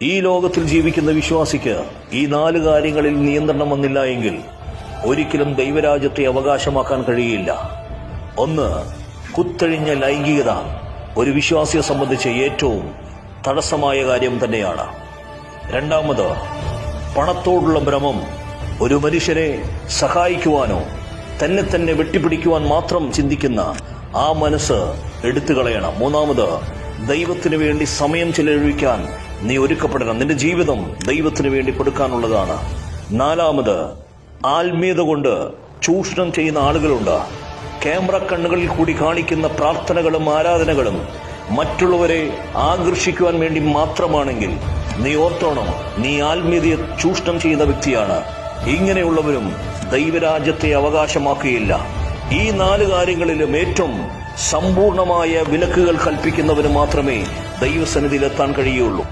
ഈ ലോകത്തിൽ ജീവിക്കുന്ന വിശ്വാസിക്ക് ഈ 4 കാര്യങ്ങളിൽ നിയന്ത്രണം വന്നില്ല എങ്കിൽ ഒരിക്കലും ദൈവരാജ്യത്തെ അവകാശമാക്കാൻ കഴിയില്ല. 1. കുത്തഴിഞ്ഞ ലൈംഗികത ഒരു വിശ്വാസിയെ സംബന്ധിച്ച് ഏറ്റവും തടസ്സമായ കാര്യം തന്നെയാണ്. 2. പണത്തോടുള്ള ഭ്രമം ഒരു മനുഷ്യനെ സഹായിക്കുവാനോ തന്നെ വെട്ടിപ്പിടിക്കുവാൻ മാത്രം ചിന്തിക്കുന്ന ആ മനസ്സ് എടുത്തുകളയണം. 3. ദൈവത്തിന് വേണ്ടി സമയം ചെലവഴിക്കാൻ നീ ഒരുക്കപ്പെടണം. നിന്റെ ജീവിതം ദൈവത്തിന് വേണ്ടി കൊടുക്കാനുള്ളതാണ്. 4. ആത്മീയത കൊണ്ട് ചൂഷണം ചെയ്യുന്ന ആളുകളുണ്ട്. ക്യാമറ കണ്ണുകളിൽ കൂടി കാണിക്കുന്ന പ്രാർത്ഥനകളും ആരാധനകളും മറ്റുള്ളവരെ ആകർഷിക്കുവാൻ വേണ്ടി മാത്രമാണെങ്കിൽ നീ ഓർത്തോണം, നീ ആത്മീയതയെ ചൂഷണം ചെയ്യുന്ന വ്യക്തിയാണ്. ഇങ്ങനെയുള്ളവരും ദൈവരാജ്യത്തെ അവകാശമാക്കുകയില്ല. ഈ 4 കാര്യങ്ങളിലും ഏറ്റവും സമ്പൂർണമായ വിലക്കുകൾ കൽപ്പിക്കുന്നവന് മാത്രമേ ദൈവസന്നിധിയിലെത്താൻ കഴിയുള്ളൂ.